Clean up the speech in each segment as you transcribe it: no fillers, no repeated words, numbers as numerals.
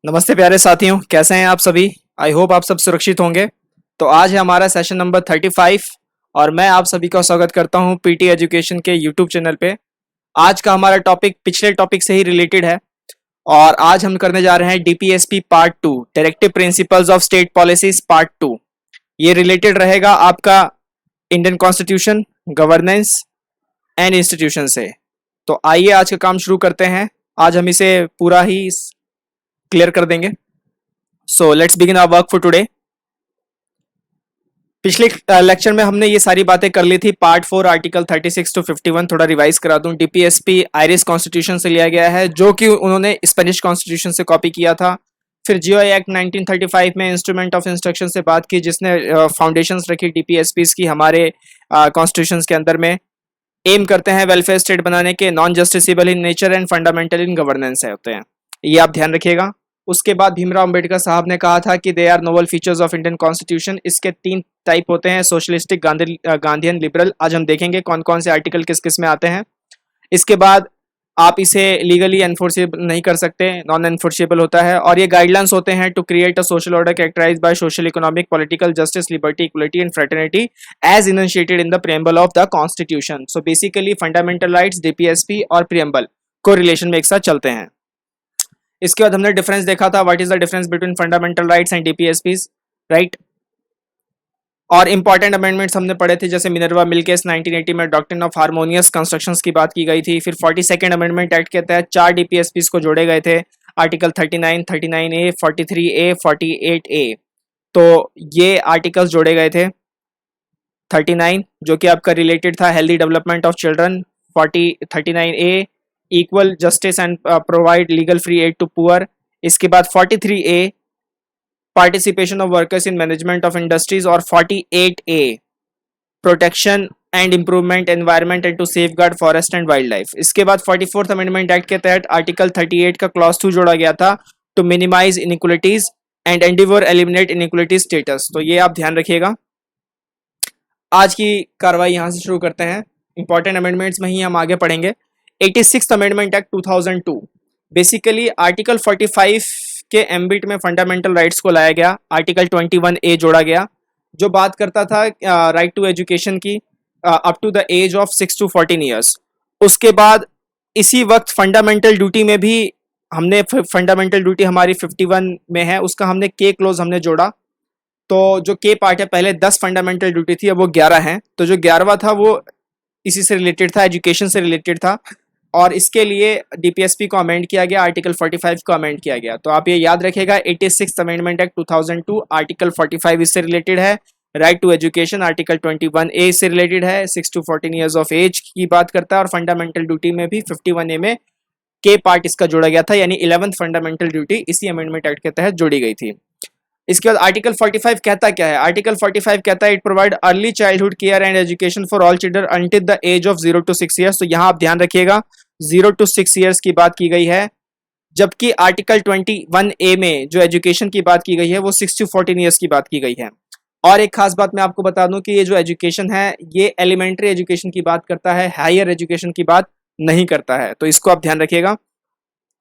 नमस्ते प्यारे साथियों, कैसे हैं आप सभी। आई होप आप सब सुरक्षित होंगे। तो आज है हमारा सेशन नंबर 35 और मैं आप सभी का स्वागत करता हूं पीटी एजुकेशन के यूट्यूब चैनल पे। आज का हमारा टॉपिक पिछले टॉपिक से ही रिलेटेड है और आज हम करने जा रहे हैं DPSP part 2, directive principles of state policies part 2। ये रिलेटेड रहेगा आपका Indian constitution, governance and institution से। तो आइए आज का काम शुरू करते हैं। आज हम इसे पूरा ही क्लियर कर देंगे। So let's begin our work for today. पिछले लेक्चर में हमने ये सारी बातें कर ली थी। पार्ट 4 आर्टिकल 36 टू 51 थोड़ा रिवाइज करा दूं। डीपीएसपी आयरिश कॉन्स्टिट्यूशन से लिया गया है, जो कि उन्होंने स्पेनिश कॉन्स्टिट्यूशन से कॉपी किया था। फिर जीओआई एक्ट 1935 में इंस्ट्रूमेंट ऑफ इंस्ट्रक्शन से बात की, जिसने फाउंडेशंस रखी डीपीएसपी की हमारे कॉन्स्टिट्यूशन के अंदर में। एम करते हैं वेलफेयर स्टेट बनाने के, non justiciable in nature and fundamental in governance है होते हैं। ये आप ध्यान रखिएगा। उसके बाद भीमराव अंबेडकर साहब ने कहा था कि they are noble features of Indian constitution. इसके 3 टाइप होते हैं, सोशलिस्टिक, गांधीयन, लिबरल। आज हम देखेंगे कौन कौन से आर्टिकल किस किस में आते हैं। इसके बाद आप इसे लीगली एनफोर्सेबल नहीं कर सकते, नॉन एनफोर्सेबल होता है। और ये गाइडलाइंस होते हैं to create a social order characterised by social, economic, political justice, liberty, equality and fraternity as initiated in the preamble of the constitution. So basically fundamental rights, DPSP और preamble को relation में एक साथ चलते हैं। इसके बाद हमने डिफरेंस देखा था, what is the difference between fundamental rights and DPSPs, right. और इंपॉर्टेंट अमेंडमेंट्स हमने पढ़े थे, जैसे मिनर्वा मिल केस 1980 में डॉक्ट्रिन ऑफ हार्मोनियस कंस्ट्रक्शंस की बात की गई थी। फिर 42nd अमेंडमेंट एक्ट के तहत 4 डीपीएसपीज को जोड़े गए थे, आर्टिकल 39, 39A, 43A, 48A। तो ये आर्टिकल्स जोड़े गए थे। 39 जो कि आपका रिलेटेड था healthy development of children, 39A equal justice and provide legal free aid to poor. इसके बाद 43A participation of workers in management of industries और 48A protection and improvement environment and to safeguard forest and wildlife. इसके बाद 44th amendment act के तहत article 38 का clause 2 जोड़ा गया था, to minimise inequalities and endeavour eliminate inequality status. तो ये आप ध्यान रखिएगा। आज की कार्रवाई यहाँ से शुरू करते हैं। इंपॉर्टेंट अमेंडमेंट्स में ही हम आगे पढ़ेंगे। 86th amendment act 2002, basically article 45 के एम्बिट में फंडामेंटल राइट्स को लाया गया। आर्टिकल 21A जोड़ा गया, जो बात करता था राइट टू एजुकेशन की up to the age of 6 to 14 years. उसके बाद इसी वक्त फंडामेंटल ड्यूटी में भी हमने फंडामेंटल ड्यूटी हमारी 51 में है, उसका हमने के क्लोज हमने जोड़ा। तो जो के पार्ट है, पहले 10 फंडामेंटल ड्यूटी थी, अब वो 11 हैं। तो जो 11वां था वो इसी से रिलेटेड था, एजुकेशन से रिलेटेड था। और इसके लिए डीपीएसपी को अमेंड किया गया, आर्टिकल 45 को अमेंड किया गया। तो आप ये याद रखिएगा, 86th अमेंडमेंट एक्ट 2002 आर्टिकल 45 इससे रिलेटेड है। Right to education article 21A से रिलेटेड है, 6 to 14 ईयर्स ऑफ एज की बात करता है। और फंडामेंटल ड्यूटी में भी 51A में के पार्ट इसका जोड़ा गया था, यानी 11th फंडामेंटल ड्यूटी इसी अमेंडमेंट एक्ट के तहत जोड़ी गई थी। इसके बाद आर्टिकल 45 कहता क्या है? आर्टिकल 45 कहता है it provide early childhood care and education for all children until the age of 0 to 6 years. तो यहाँ आप ध्यान रखिएगा, 0 to 6 ईयर्स की बात की गई है, जबकि आर्टिकल 21A में जो एजुकेशन की बात की गई है वो 6 to 14 ईयर्स की बात की गई है। और एक खास बात मैं आपको बता दूं कि ये जो एजुकेशन है ये एलिमेंट्री एजुकेशन की बात करता है, हायर एजुकेशन की बात नहीं करता है। तो इसको आप ध्यान रखिएगा।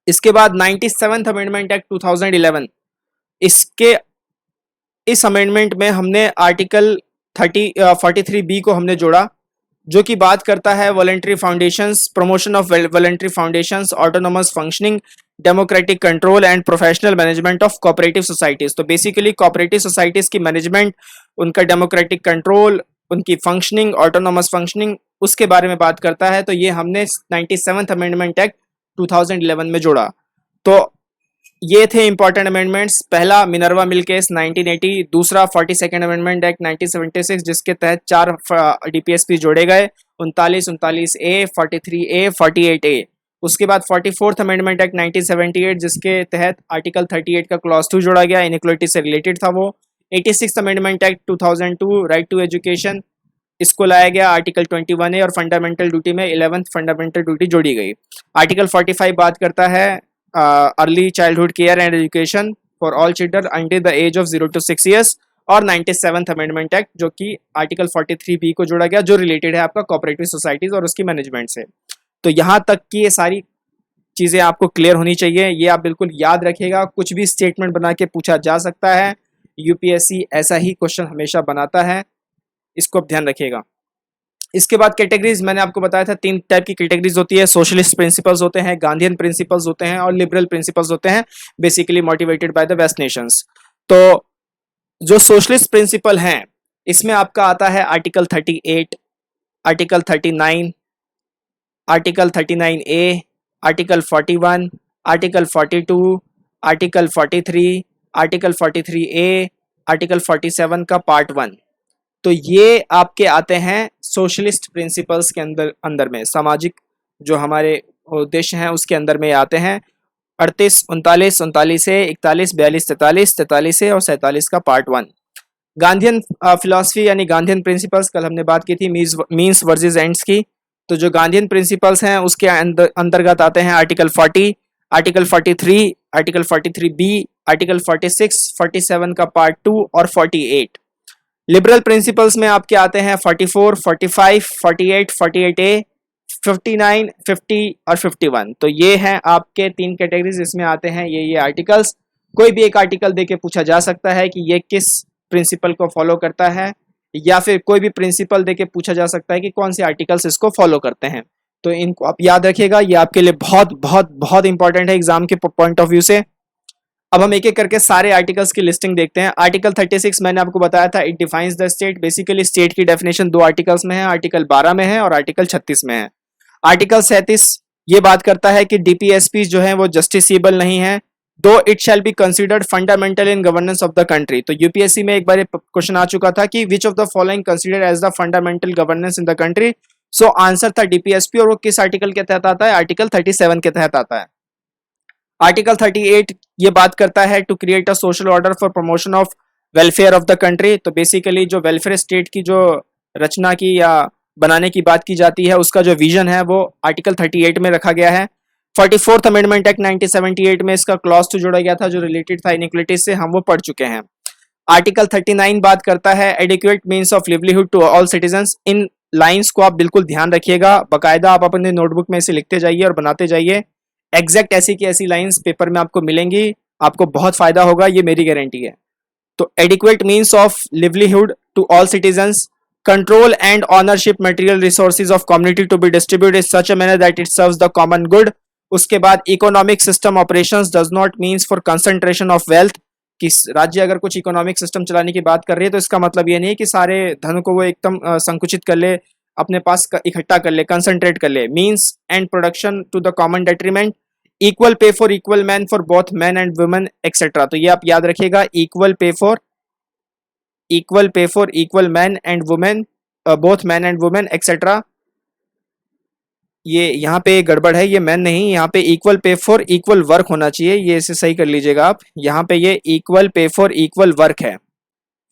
इसके बाद 97th अमेंडमेंट एक्ट 2011, इसके इस अमेंडमेंट में हमने आर्टिकल 43B को हमने जोड़ा, जो कि बात करता है voluntary foundations, promotion of voluntary foundations, autonomous functioning, democratic control and professional management of cooperative societies. तो बेसिकली कोऑपरेटिव सोसाइटीज की मैनेजमेंट, उनका डेमोक्रेटिक कंट्रोल, उनकी फंक्शनिंग, ऑटोनोमस फंक्शनिंग, उसके बारे में बात करता है। तो ये हमने 97th अमेंडमेंट एक्ट 2011 में जोड़ा। तो ये थे इंपॉर्टेंट अमेंडमेंट्स। पहला मिनर्वा मिल केस 1980, दूसरा 42nd अमेंडमेंट एक्ट 1976 जिसके तहत 4 डीपीएसपी जोड़े गए, 39, 39A, 43A, 48A। उसके बाद 44th अमेंडमेंट एक्ट 1978 जिसके तहत आर्टिकल 38 का क्लॉज 2 जोड़ा गया, इनइक्वलिटी से रिलेटेड था वो। 86th amendment act 2002 right to education, इसको लाया गया, आर्टिकल 21A। और फंडामेंटल ड्यूटी में 11th फंडामेंटल ड्यूटी जोड़ी गई। आर्टिकल 45 बात करता है early childhood care and education for all children until the age of 0 to 6 years. और 97th अमेंडमेंट एक्ट जो कि आर्टिकल 43B को जोड़ा गया, जो रिलेटेड है आपका कोऑपरेटिव सोसाइटीज और उसकी मैनेजमेंट से। तो यहाँ तक की ये सारी चीज़ें आपको क्लियर होनी चाहिए, ये आप बिल्कुल याद रखिएगा। कुछ भी स्टेटमेंट बना के पूछा जा सकता है, यूपीएससी ऐसा ही क्वेश्चन हमेशा बनाता है, इसको आप ध्यान रखिएगा। इसके बाद कैटेगरीज मैंने आपको बताया था, 3 टाइप की कैटेगरीज होती है। सोशलिस्ट प्रिंसिपल्स होते हैं, गांधीयन प्रिंसिपल्स होते हैं और लिबरल प्रिंसिपल्स होते हैं, basically motivated by the west nations. तो जो सोशलिस्ट प्रिंसिपल हैं, इसमें आपका आता है article 38, article 39, article 39A, article 41, article 42, article 43, article 43A, article 47 का पार्ट 1। तो ये आपके आते हैं सोशलिस्ट प्रिंसिपल्स के अंदर अंदर में, सामाजिक जो हमारे उद्देश्य हैं उसके अंदर में आते हैं। 38, 39, 39 से 41, 42, 43, 43 से और 47 का पार्ट 1। गांधीयन फिलॉसफी यानी गांधीयन प्रिंसिपल्स, कल हमने बात की थी मीन्स वर्सेस एंड्स की। तो जो गांधीयन प्रिंसिपल्स हैं उसके अंतर्गत आते हैं article 40, article 43, article 43B, article 46, 47 का पार्ट 2 और 48। लिबरल प्रिंसिपल्स में आपके आते हैं 44, 45, 48, 48A, 59, 50 और 51। तो ये हैं आपके 3 कैटेगरीज, इसमें आते हैं ये आर्टिकल्स। कोई भी एक आर्टिकल देके पूछा जा सकता है कि ये किस प्रिंसिपल को फॉलो करता है, या फिर कोई भी प्रिंसिपल देके पूछा जा सकता है कि कौन से आर्टिकल्स इसको फॉलो करते हैं। तो इनको आप याद रखिएगा, ये आपके लिए बहुत बहुत बहुत इंपॉर्टेंट है एग्जाम के पॉइंट ऑफ व्यू से। अब हम एक एक करके सारे आर्टिकल्स की लिस्टिंग देखते हैं। आर्टिकल 36 मैंने आपको बताया था, it defines the state. Basically state की डेफिनेशन 2 आर्टिकल्स में है, आर्टिकल 12 में है और आर्टिकल 36 में है। आर्टिकल 37 ये बात करता है कि डीपीएसपी जो है वो जस्टिसेबल नहीं है, though it shall be considered fundamental in governance of the country. तो यूपीएससी में एक बार क्वेश्चन आ चुका था कि which of the following considered as the fundamental governance in the country. So answer था डीपीएसपी, और वो किस आर्टिकल के तहत आता है? आर्टिकल 37 के तहत आता है। आर्टिकल 38 ये बात करता है to create a social order for promotion of welfare of the country. तो बेसिकली जो वेलफेयर स्टेट की जो रचना की या बनाने की बात की जाती है, उसका जो विजन है वो आर्टिकल 38 में रखा गया है। 44th अमेंडमेंट एक्ट 1978 में इसका क्लॉज 2 जोड़ा गया था जो रिलेटेड था इनइक्वालिटीज से, हम वो पढ़ चुके हैं। आर्टिकल 39 बात करता है adequate means of livelihood to all citizens. इन लाइंस को आप बिल्कुल ध्यान रखिएगा, बाकायदा आप अपने नोटबुक में इसे लिखते जाइए और बनाते जाइए। एग्जैक्ट ऐसी की ऐसी लाइंस पेपर में आपको मिलेंगी, आपको बहुत फायदा होगा, ये मेरी गारंटी है। तो adequate means of livelihood to all citizens, control and ownership material resources of community to be distributed in such a manner that it serves the common good। उसके बाद economic system operations does not means for concentration of wealth. कि राज्य अगर कुछ economic system चलाने की बात कर रही है तो इसका मतलब ये नहीं कि सारे धन को वो एकदम संकुचित कर ले, अपने पास इकट्ठा कर ले, कंसंट्रेट कर ले। Means and production to the common detriment, equal pay for equal man for both man and women etcetera. तो ये आप याद रखिएगा, equal pay for equal man and women, both man and women etcetera. ये यहाँ पे गड़बड़ है, ये मैन नहीं, यहाँ पे equal pay for equal work होना चाहिए, ये इसे सही कर लीजिएगा आप। यहाँ पे ये equal pay for equal work है,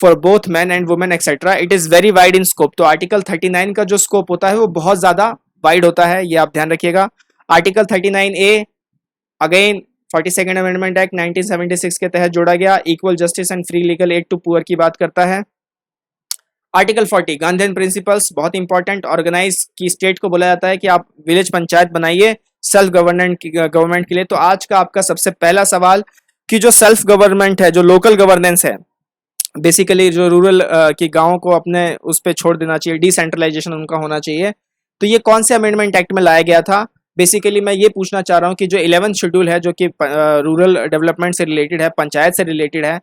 for both man and women etcetera. It is very wide in scope. तो आर्टिकल 39 का जो स्कोप होता है वो बहुत ज्यादा वाइड होता है, ये आप ध्यान रखिएगा। Article 39A again 42nd amendment act 1976 के तहत जोड़ा गया, equal justice and free legal aid to poor की बात करता है। आर्टिकल 40 गांधीयन प्रिंसिपल्स, बहुत इंपॉर्टेंट। ऑर्गेनाइज की स्टेट को बोला जाता है कि आप विलेज पंचायत बनाइए सेल्फ गवर्नमेंट के लिए। तो आज का आपका सबसे पहला सवाल कि जो सेल्फ गवर्नमेंट है, जो लोकल गवर्नेंस है, बेसिकली जो रूरल की गाँव को अपने उस पर छोड़ देना चाहिए, डिसेंट्रलाइजेशन उनका होना चाहिए। तो ये कौन से अमेंडमेंट एक्ट में लाया गया था? बेसिकली मैं ये पूछना चाह रहा हूँ कि जो 11th शेड्यूल है जो कि रूरल डेवलपमेंट से रिलेटेड है, पंचायत से रिलेटेड है,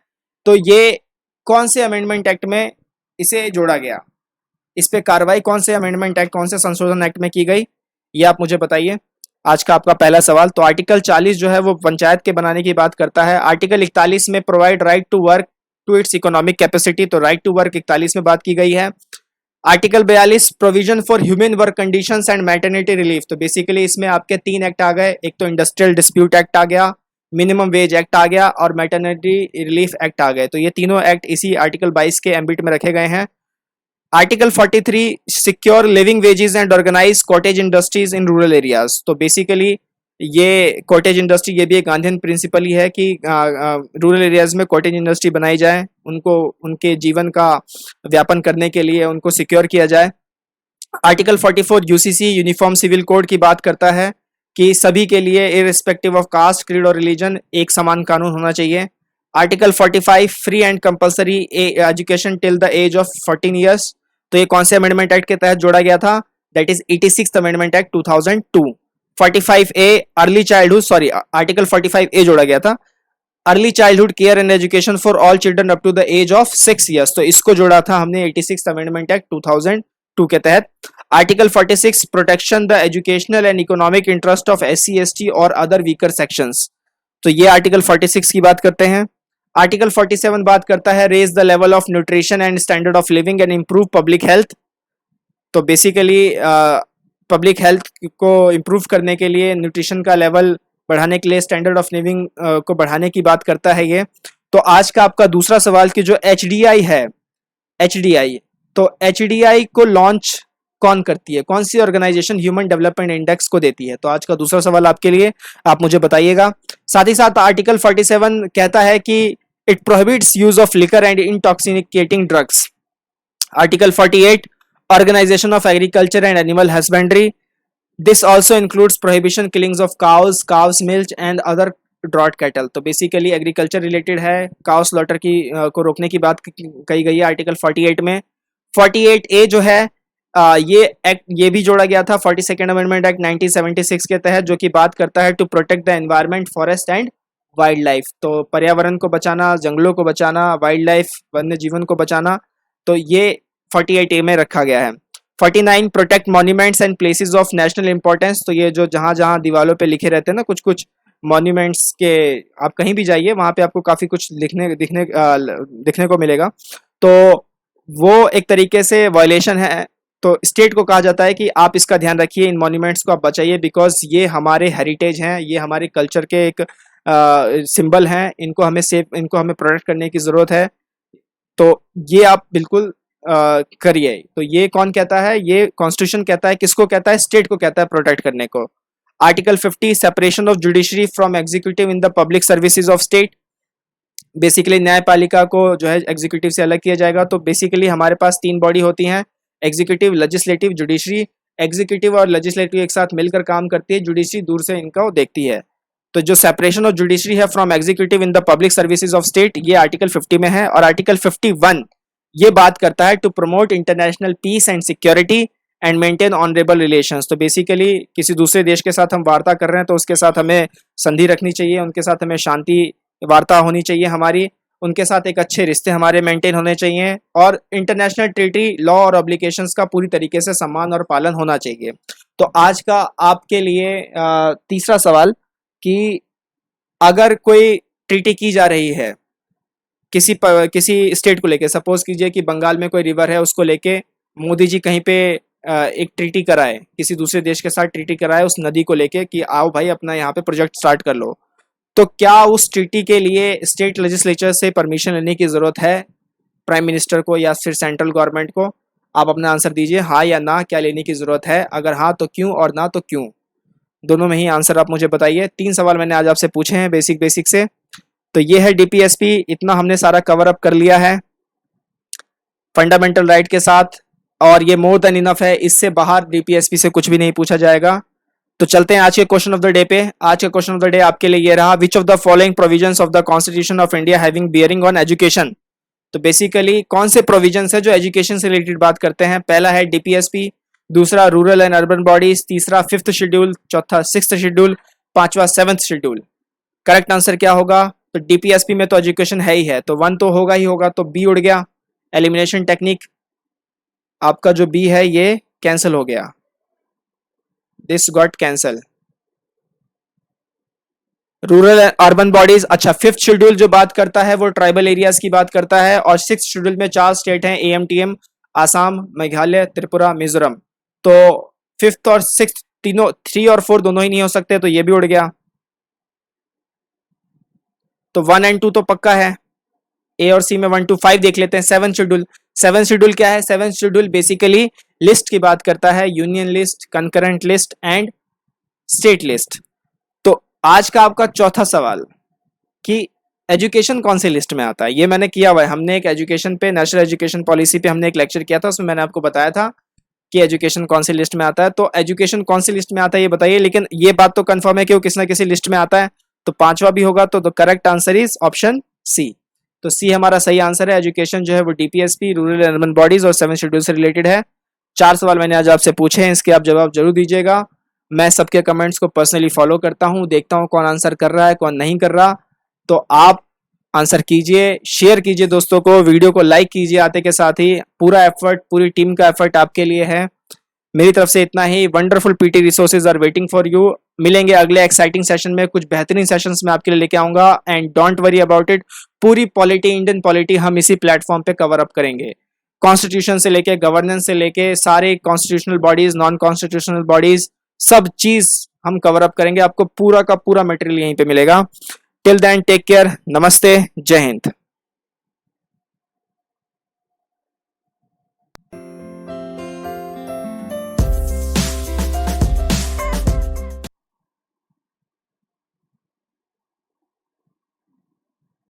तो ये कौन से अमेंडमेंट एक्ट में इसे जोड़ा गया? इस पे कार्रवाई कौन से अमेंडमेंट एक्ट, कौन से संशोधन एक्ट में की गई, ये आप मुझे बताइए। आज का आपका पहला सवाल। तो आर्टिकल 40 जो है वो पंचायत के बनाने की बात करता है। आर्टिकल 41 में provide right to work to its economic capacity. तो राइट टू वर्क 41 में बात की गई है। Article 42 provision for human work conditions and maternity relief. तो बेसिकली इसमें आपके 3 एक्ट आ गए, एक तो इंडस्ट्रियल डिस्प्यूट एक्ट आ गया, मिनिमम वेज एक्ट आ गया और मैटरनिटी रिलीफ एक्ट आ गए। तो ये तीनों एक्ट इसी आर्टिकल 22 के एम्बिट में रखे गए हैं। Article 43 secure living wages and organise cottage industries in rural areas. तो बेसिकली ये कॉटेज इंडस्ट्री, ये भी एक गांधीयन प्रिंसिपल ही है कि रूरल एरियाज में कॉटेज इंडस्ट्री बनाई जाए, उनको उनके जीवन का व्यापन करने के लिए उनको सिक्योर किया जाए। Article 44 UCC uniform civil code की बात करता है कि सभी के लिए इररिस्पेक्टिव ऑफ कास्ट, क्रीड और रिलीजन एक समान कानून होना चाहिए। Article 45 free and compulsory education till the age of 14 years, तो ये कौन से अमेंडमेंट एक्ट के तहत जोड़ा गया था? That is 86th amendment act 2002। 45A early childhood, sorry article 45A जोड़ा गया था, early childhood care and education for all children up to the age of 6 years, तो इसको जोड़ा था हमने 86th अमेंडमेंट एक्ट 2002 के तहत। Article 46 protection the educational and economic interest of SC ST और अदर वीकर सेक्शंस, तो ये आर्टिकल 46 की बात करते हैं। आर्टिकल 47 बात करता है raise the level of nutrition and standard of living and improve public health, तो बेसिकली पब्लिक हेल्थ को इम्प्रूव करने के लिए, न्यूट्रिशन का लेवल बढ़ाने के लिए, स्टैंडर्ड ऑफ लिविंग को बढ़ाने की बात करता है ये। तो आज का आपका दूसरा सवाल कि जो HDI है, HDI, तो HDI को लॉन्च कौन करती है, कौन सी ऑर्गेनाइजेशन ह्यूमन डेवलपमेंट इंडेक्स को देती है? तो आज का दूसरा सवाल आपके लिए, आप मुझे बताइएगा। साथ ही साथ आर्टिकल 47 कहता है कि it prohibits use of liquor and intoxicating drugs. Article 48 organisation of agriculture and animal husbandry, this also includes prohibition killings of cows milk and other draught cattle, तो बेसिकली एग्रीकल्चर रिलेटेड है, cow slaughter की को रोकने की बात कही गई है आर्टिकल 48 में। 48A जो है ये भी जोड़ा गया था 42nd अमेंडमेंट एक्ट 1976 के तहत, जो कि बात करता है to protect the environment, forest and wildlife, तो पर्यावरण को बचाना, जंगलों को बचाना, वाइल्ड लाइफ, वन्य जीवन को बचाना, तो ये 48A में रखा गया है। 49 protect monuments and places of national importance, तो ये जो जहाँ जहाँ दीवारों पे लिखे रहते हैं ना कुछ कुछ मॉन्यूमेंट्स के, आप कहीं भी जाइए वहाँ पे आपको काफ़ी कुछ दिखने को मिलेगा, तो वो एक तरीके से वायलेशन है। तो स्टेट को कहा जाता है कि आप इसका ध्यान रखिए, इन मॉन्यूमेंट्स को आप बचाइए, बिकॉज ये हमारे हेरिटेज हैं, ये हमारे कल्चर के एक सिंबल हैं, इनको हमें प्रोटेक्ट करने की ज़रूरत है, तो ये आप बिल्कुल करिए। तो ये कौन कहता है? ये कॉन्स्टिट्यूशन कहता है, किसको कहता है? स्टेट को कहता है प्रोटेक्ट करने को। Article 50 separation of judiciary from executive in the public services of state, basically न्यायपालिका को जो है एग्जीक्यूटिव से अलग किया जाएगा। तो बेसिकली हमारे पास 3 बॉडी होती हैं, एग्जीक्यूटिव, लेजिस्लेटिव, जुडिशरी। एग्जीक्यूटिव और लेजिस्लेटिव एक साथ मिलकर काम करती है, जुडिशरी दूर से इनको देखती है। तो जो सेपरेशन ऑफ जुडिशरी है from executive in the public services of state, ये आर्टिकल 50 में है। और आर्टिकल 51 ये बात करता है to promote international peace and security and maintain honourable relations, तो बेसिकली किसी दूसरे देश के साथ हम वार्ता कर रहे हैं तो उसके साथ हमें संधि रखनी चाहिए, उनके साथ हमें शांति वार्ता होनी चाहिए हमारी, उनके साथ एक अच्छे रिश्ते हमारे मेंटेन होने चाहिए, और इंटरनेशनल ट्रीटी, लॉ और ऑब्लिगेशंस का पूरी तरीके से सम्मान और पालन होना चाहिए। तो आज का आपके लिए तीसरा सवाल कि अगर कोई ट्रीटी की जा रही है किसी स्टेट को लेके, सपोज कीजिए कि बंगाल में कोई रिवर है, उसको लेके मोदी जी कहीं पे एक ट्रीटी कराए, किसी दूसरे देश के साथ ट्रीटी कराए उस नदी को लेके कि आओ भाई अपना यहाँ पे प्रोजेक्ट स्टार्ट कर लो, तो क्या उस ट्रीटी के लिए स्टेट लेजिस्लेचर से परमिशन लेने की ज़रूरत है, प्राइम मिनिस्टर को या फिर सेंट्रल गवर्नमेंट को? आप अपना आंसर दीजिए, हाँ या ना, क्या लेने की ज़रूरत है, अगर हाँ तो क्यों, और ना तो क्यों, दोनों में ही आंसर आप मुझे बताइए। 3 सवाल मैंने आज आपसे पूछे हैं बेसिक से। तो ये है DPSP, इतना हमने सारा कवर अप कर लिया है फंडामेंटल राइट के साथ, और ये मोर देन इनफ है, इससे बाहर DPSP से कुछ भी नहीं पूछा जाएगा। तो चलते हैं आज के क्वेश्चन ऑफ द डे पे। आज का क्वेश्चन ऑफ द डे आपके लिए ये रहा, विच of the following provisions of the constitution of India having bearing on education, तो बेसिकली कौन से प्रोविजंस है जो एजुकेशन से रिलेटेड बात करते हैं? पहला है DPSP, दूसरा रूरल एंड अर्बन बॉडीज, तीसरा 5th शेड्यूल, चौथा 6th शेड्यूल, पांचवा 7th शेड्यूल। करेक्ट आंसर क्या होगा? तो DPSP में तो एजुकेशन है ही है, तो 1 तो होगा ही होगा, तो B उड़ गया, एलिमिनेशन टेक्निक, आपका जो B है ये कैंसिल हो गया, this got cancel. Rural urban bodies, अच्छा 5th शेड्यूल जो बात करता है वो ट्राइबल एरियाज की बात करता है, और 6th शेड्यूल में 4 स्टेट हैं, AMTM, आसाम, मेघालय, त्रिपुरा, मिजोरम। तो 5th और 6th तीनों, 3 और 4 दोनों ही नहीं हो सकते, तो ये भी उड़ गया। तो 1 और 2 तो पक्का है, A और C में 1 to 5 देख लेते हैं। 7th शेड्यूल, 7th शेड्यूल क्या है? 7th शेड्यूल बेसिकली लिस्ट की बात करता है, union list, concurrent list and state list. तो आज का आपका चौथा सवाल कि एजुकेशन कौन सी लिस्ट में आता है, ये मैंने किया हुआ है, हमने एक एजुकेशन पे, नेशनल एजुकेशन पॉलिसी पे हमने एक लेक्चर किया था, उसमें मैंने आपको बताया था कि एजुकेशन कौन सी लिस्ट में आता है। तो एजुकेशन कौन सी लिस्ट में आता है ये बताइए, लेकिन ये बात तो कंफर्म है कि वो किसी ना किसी लिस्ट में आता है। तो पांचवा भी होगा, तो correct answer is option C. तो सी हमारा सही आंसर है। एजुकेशन जो है वो डीपीएसपी, रूरल अर्बन बॉडीज और 7 शेड्यूल से रिलेटेड है। 4 सवाल मैंने आज आपसे पूछे हैं, इसके आप जवाब जरूर दीजिएगा। मैं सबके कमेंट्स को पर्सनली फॉलो करता हूँ, देखता हूँ कौन आंसर कर रहा है कौन नहीं कर रहा। तो आप आंसर कीजिए, शेयर कीजिए दोस्तों को, वीडियो को लाइक कीजिए आते के साथ ही। पूरा एफर्ट, पूरी टीम का एफर्ट आपके लिए है। मेरी तरफ से इतना ही। Wonderful PT resources are waiting for you. मिलेंगे अगले एक्साइटिंग सेशन में, कुछ बेहतरीन सेशंस में आपके लिए लेके आऊंगा। And don't worry about it, पूरी पॉलिटी, इंडियन पॉलिटी हम इसी प्लेटफॉर्म पे कवर अप करेंगे। कॉन्स्टिट्यूशन से लेके, गवर्नेंस से लेके, सारे constitutional bodies, non constitutional bodies, सब चीज हम कवर अप करेंगे। आपको पूरा का पूरा मटेरियल यहीं पे मिलेगा। टिल देन टेक केयर, नमस्ते, जय हिंद।